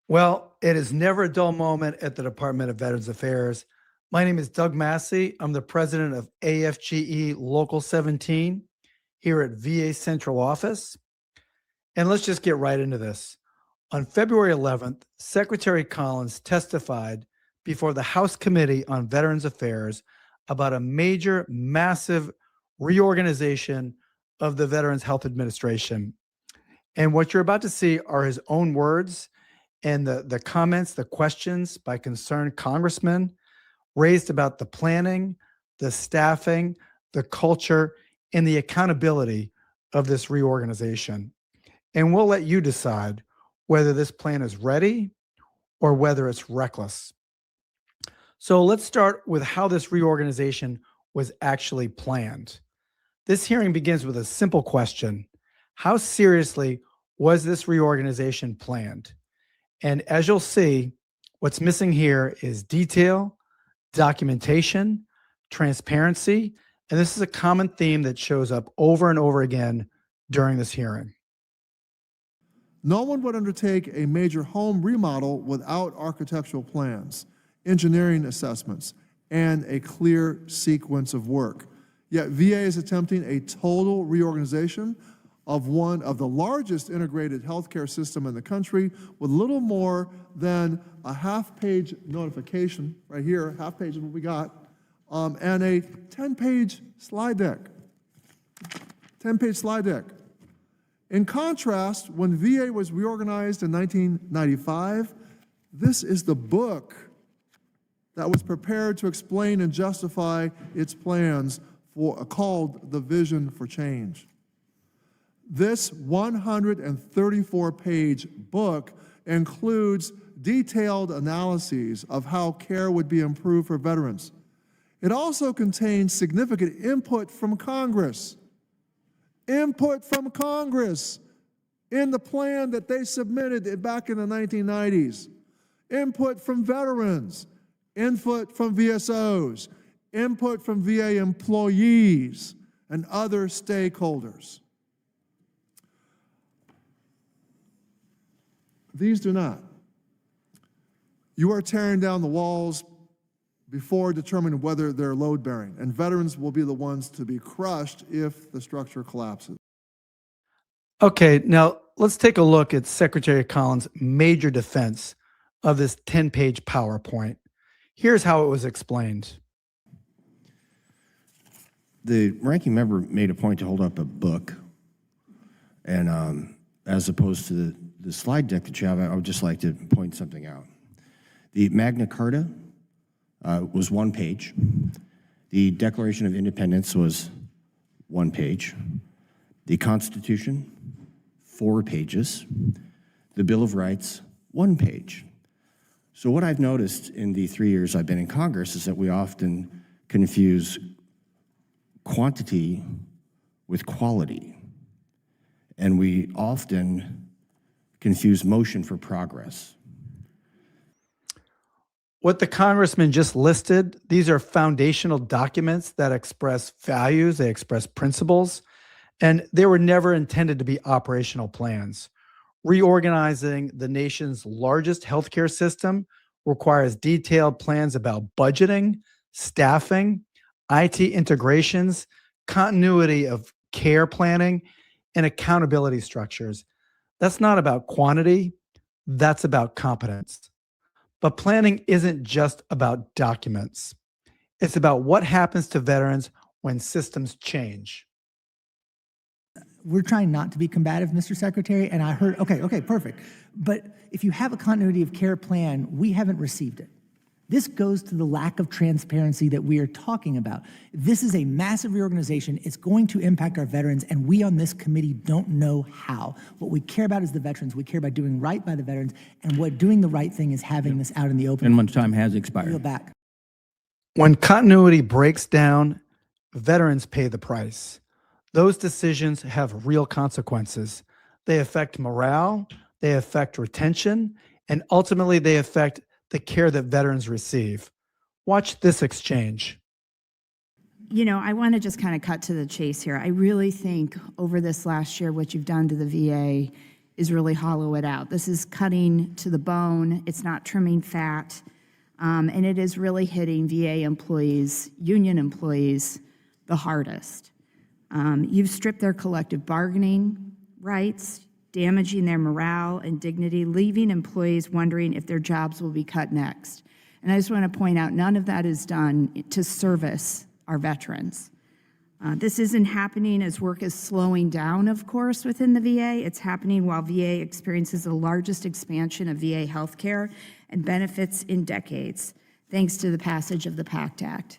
Well, it is never a dull moment at the Department of Veterans Affairs. My name is Doug Massie. I'm the president of AFGE Local 17 here at VA Central Office. And let's just get right into this. On February 11th, Secretary Collins testified before the House Committee on Veterans Affairs about a major, massive reorganization of the Veterans Health Administration. And what you're about to see are his own words and the comments, the questions by concerned congressmen raised about the planning, the staffing, the culture, and the accountability of this reorganization. And we'll let you decide whether this plan is ready or whether it's reckless. So let's start with how this reorganization was actually planned. This hearing begins with a simple question. How seriously was this reorganization planned? And as you'll see, what's missing here is detail, documentation, transparency, and this is a common theme that shows up over and over again during this hearing. No one would undertake a major home remodel without architectural plans, engineering assessments, and a clear sequence of work. Yet VA is attempting a total reorganization of one of the largest integrated healthcare system in the country with little more than a half-page notification, right here, half page is what we got, and a 10-page slide deck. 10-page slide deck. In contrast, when VA was reorganized in 1995, this is the book that was prepared to explain and justify its plans called the Vision for Change. This 134-page book includes detailed analyses of how care would be improved for veterans. It also contains significant input from Congress. Input from Congress in the plan that they submitted back in the 1990s. Input from veterans, input from VSOs, input from VA employees and other stakeholders. These do not. You are tearing down the walls before determining whether they're load-bearing, and veterans will be the ones to be crushed if the structure collapses. Okay, now let's take a look at Secretary Collins' major defense of this 10-page PowerPoint. Here's how it was explained. The ranking member made a point to hold up a book, and as opposed to the slide deck that you have, I would just like to point something out. The Magna Carta was 1 page. The Declaration of Independence was 1 page. The Constitution, 4 pages. The Bill of Rights, 1 page. So what I've noticed in the 3 years I've been in Congress is that we often confuse quantity with quality. And we often confuse motion for progress. What the congressman just listed, these are foundational documents that express values, they express principles, and they were never intended to be operational plans. Reorganizing the nation's largest healthcare system requires detailed plans about budgeting, staffing, IT integrations, continuity of care planning, and accountability structures. That's not about quantity, that's about competence. But planning isn't just about documents. It's about what happens to veterans when systems change. We're trying not to be combative, Mr. Secretary, and I heard, okay, perfect. But if you have a continuity of care plan, we haven't received it. This goes to the lack of transparency that we are talking about. This is a massive reorganization. It's going to impact our veterans, and we on this committee don't know how. What we care about is the veterans. We care about doing right by the veterans, and what doing the right thing is having this out in the open. And when time has expired. Go back. When continuity breaks down, veterans pay the price. Those decisions have real consequences. They affect morale, they affect retention, and ultimately they affect the care that veterans receive. Watch this exchange. You know, I want to just kind of cut to the chase here. I really think over this last year, what you've done to the VA is really hollow it out. This is cutting to the bone. It's not trimming fat. And it is really hitting VA employees, union employees, the hardest. You've stripped their collective bargaining rights, damaging their morale and dignity, leaving employees wondering if their jobs will be cut next. And I just want to point out, none of that is done to service our veterans. This isn't happening as work is slowing down, of course, within the VA. It's happening while VA experiences the largest expansion of VA healthcare and benefits in decades, thanks to the passage of the PACT Act.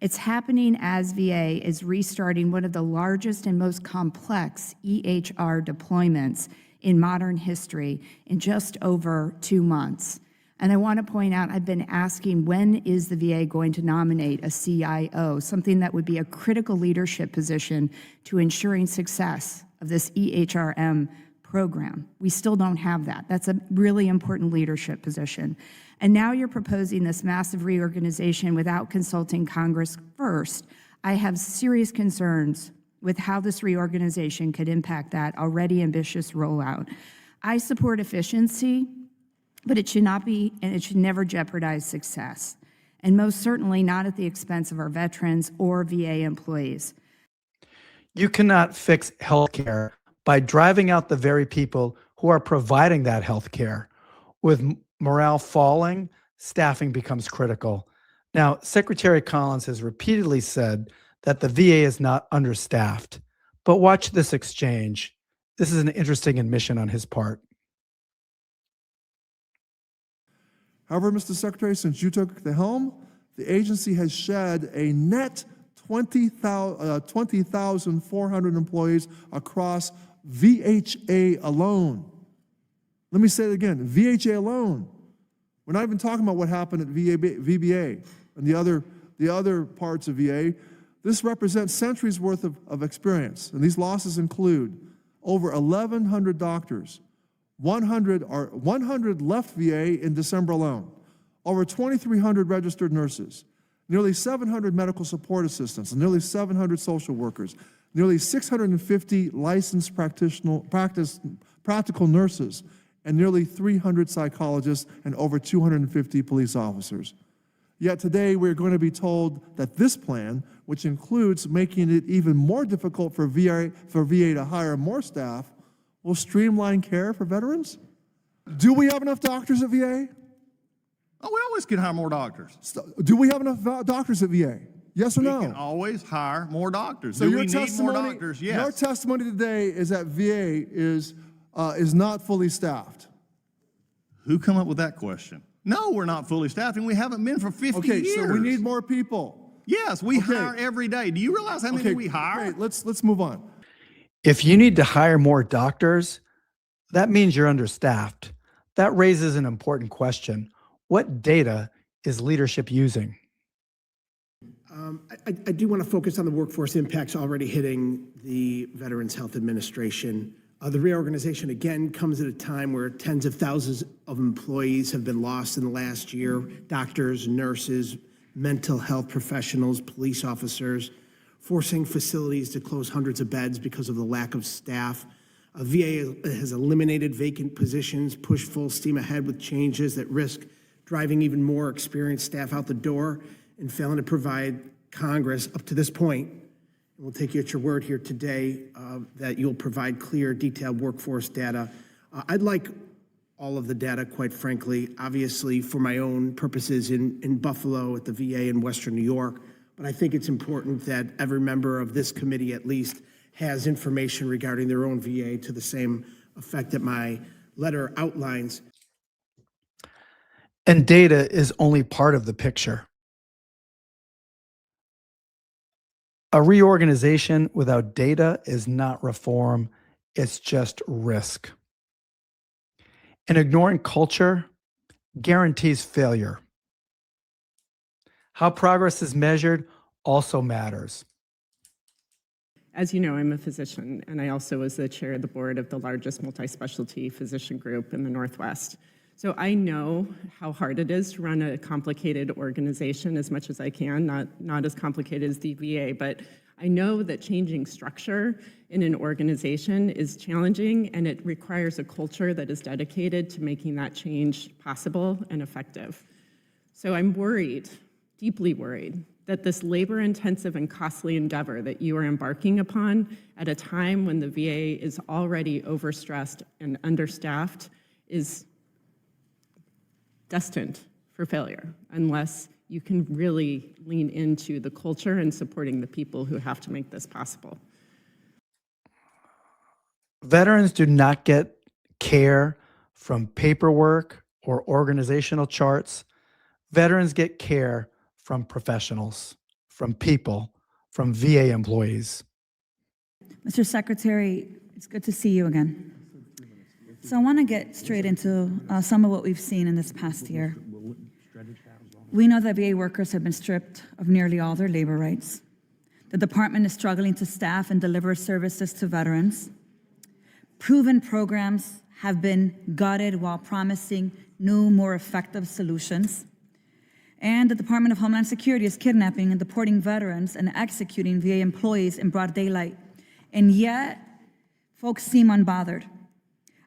It's happening as VA is restarting one of the largest and most complex EHR deployments in modern history in just over 2 months. And I want to point out, I've been asking, when is the VA going to nominate a CIO, something that would be a critical leadership position to ensuring success of this EHRM program? We still don't have that. That's a really important leadership position. And now you're proposing this massive reorganization without consulting Congress first. I have serious concerns with how this reorganization could impact that already ambitious rollout. I support efficiency, but it should not be, and it should never jeopardize success, and most certainly not at the expense of our veterans or VA employees. You cannot fix healthcare by driving out the very people who are providing that healthcare. With morale falling, staffing becomes critical. Now, Secretary Collins has repeatedly said that the VA is not understaffed, but watch this exchange. This is an interesting admission on his part. However, Mr. Secretary, since you took the helm, the agency has shed a net 20,400 employees across VHA alone. Let me say it again, VHA alone. We're not even talking about what happened at VBA and the other parts of VA. This represents centuries worth of experience, and these losses include over 1,100 doctors, 100 left VA in December alone, over 2,300 registered nurses, nearly 700 medical support assistants, and nearly 700 social workers, nearly 650 licensed practical nurses, and nearly 300 psychologists and over 250 police officers. Yet today we're going to be told that this plan, which includes making it even more difficult for VA to hire more staff, will streamline care for veterans? Do we have enough doctors at VA? Oh, we always can hire more doctors. Do we have enough doctors at VA? Yes or no? We can always hire more doctors. So Do your we need more testimony, doctors? Yes. your testimony today is that VA is not fully staffed. Who come up with that question? No, we're not fully staffed, and we haven't been for 50 Okay, years. so we need more people. Yes, we Okay. hire every day. Do you realize how many we hire? Great, let's move on. If you need to hire more doctors, that means you're understaffed. That raises an important question. What data is leadership using? I do want to focus on the workforce impacts already hitting the Veterans Health Administration. The reorganization, again, comes at a time where tens of thousands of employees have been lost in the last year. Doctors, nurses, mental health professionals, police officers, forcing facilities to close hundreds of beds because of the lack of staff. VA has eliminated vacant positions, pushed full steam ahead with changes that risk driving even more experienced staff out the door, and failing to provide Congress up to this point. And we'll take you at your word here today that you'll provide clear, detailed workforce data. I'd like all of the data, quite frankly, obviously for my own purposes in Buffalo at the VA in Western New York, but I think it's important that every member of this committee at least has information regarding their own VA to the same effect that my letter outlines. And data is only part of the picture. A reorganization without data is not reform, it's just risk. And ignoring culture guarantees failure. How progress is measured also matters. As you know, I'm a physician, and I also was the chair of the board of the largest multi-specialty physician group in the Northwest. So I know how hard it is to run a complicated organization as much as I can, not as complicated as the VA, but I know that changing structure in an organization is challenging, and it requires a culture that is dedicated to making that change possible and effective. So I'm worried, deeply worried, that this labor-intensive and costly endeavor that you are embarking upon at a time when the VA is already overstressed and understaffed is destined for failure unless you can really lean into the culture and supporting the people who have to make this possible. Veterans do not get care from paperwork or organizational charts. Veterans get care from professionals, from people, from VA employees. Mr. Secretary, it's good to see you again. So I want to get straight into some of what we've seen in this past year. We know that VA workers have been stripped of nearly all their labor rights. The department is struggling to staff and deliver services to veterans. Proven programs have been gutted while promising new, more effective solutions. And the Department of Homeland Security is kidnapping and deporting veterans and executing VA employees in broad daylight. And yet, folks seem unbothered.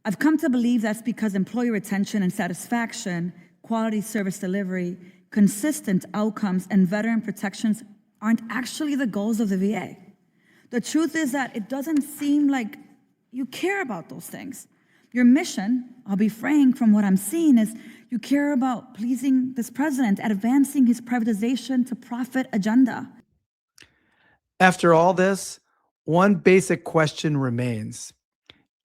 I've come to believe that's because employee retention and satisfaction, quality service delivery, consistent outcomes, and veteran protections aren't actually the goals of the VA. The truth is that it doesn't seem like you care about those things. Your mission, I'll be frank from what I'm seeing, is you care about pleasing this president, advancing his privatization to profit agenda. After all this, one basic question remains.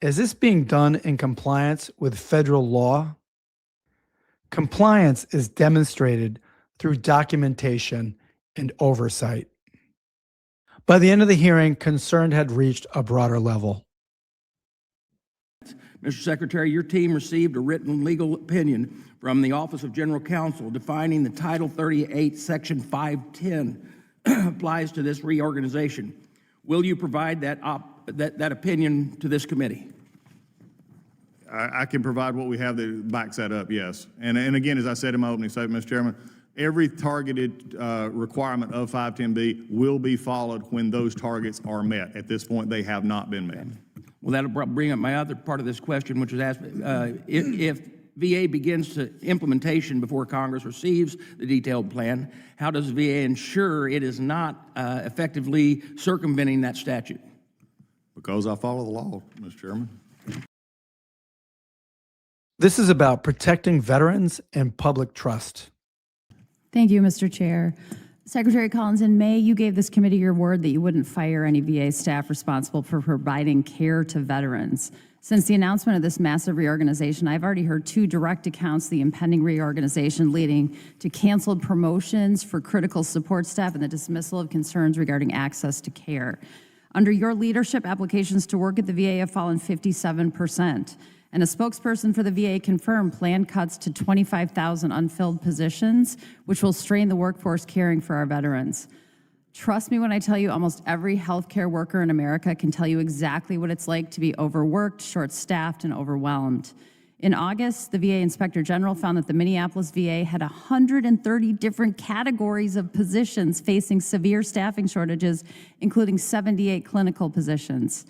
Is this being done in compliance with federal law? Compliance is demonstrated through documentation and oversight. By the end of the hearing, concern had reached a broader level. Mr. Secretary, your team received a written legal opinion from the Office of General Counsel defining the Title 38, Section 510 applies to this reorganization. Will you provide that opinion to this committee? I can provide what we have that backs that up, yes. And again, as I said in my opening statement, Mr. Chairman, every targeted requirement of 510B will be followed when those targets are met. At this point, they have not been met. Well, that'll bring up my other part of this question, which was asked, if VA begins to implementation before Congress receives the detailed plan, how does VA ensure it is not effectively circumventing that statute? Because I follow the law, Mr. Chairman. This is about protecting veterans and public trust. Thank you, Mr. Chair. Secretary Collins, in May, you gave this committee your word that you wouldn't fire any VA staff responsible for providing care to veterans. Since the announcement of this massive reorganization, I've already heard 2 direct accounts of the impending reorganization leading to canceled promotions for critical support staff and the dismissal of concerns regarding access to care. Under your leadership, applications to work at the VA have fallen 57%. And a spokesperson for the VA confirmed planned cuts to 25,000 unfilled positions, which will strain the workforce caring for our veterans. Trust me when I tell you, almost every healthcare worker in America can tell you exactly what it's like to be overworked, short-staffed, and overwhelmed. In August, the VA Inspector General found that the Minneapolis VA had 130 different categories of positions facing severe staffing shortages, including 78 clinical positions.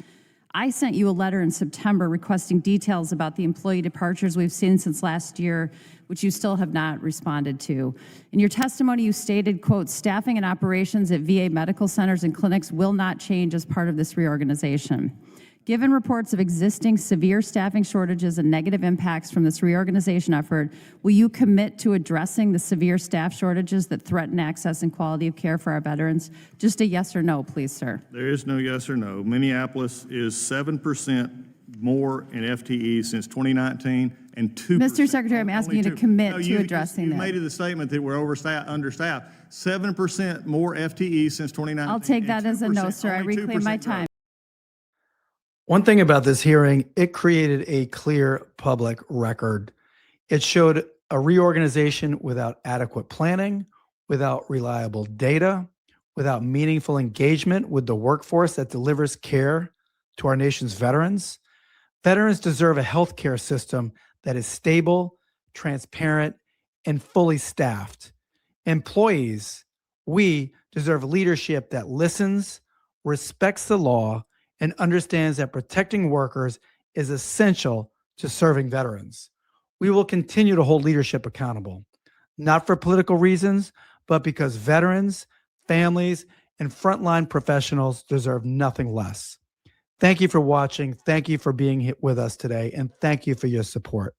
I sent you a letter in September requesting details about the employee departures we've seen since last year, which you still have not responded to. In your testimony, you stated, quote, staffing and operations at VA medical centers and clinics will not change as part of this reorganization. Given reports of existing severe staffing shortages and negative impacts from this reorganization effort, will you commit to addressing the severe staff shortages that threaten access and quality of care for our veterans? Just a yes or no, please, sir. There is no yes or no. Minneapolis is 7% more in FTE since 2019 and 2%. Mr. Secretary, I'm asking you to commit to addressing that. You made the statement that we're understaffed. 7% more FTE since 2019. I'll take that as a no, sir. I only reclaim my 2% time. One thing about this hearing, it created a clear public record. It showed a reorganization without adequate planning, without reliable data, without meaningful engagement with the workforce that delivers care to our nation's veterans. Veterans deserve a healthcare system that is stable, transparent, and fully staffed. Employees, we deserve leadership that listens, respects the law, and understands that protecting workers is essential to serving veterans. We will continue to hold leadership accountable, not for political reasons, but because veterans, families, and frontline professionals deserve nothing less. Thank you for watching. Thank you for being with us today, and thank you for your support.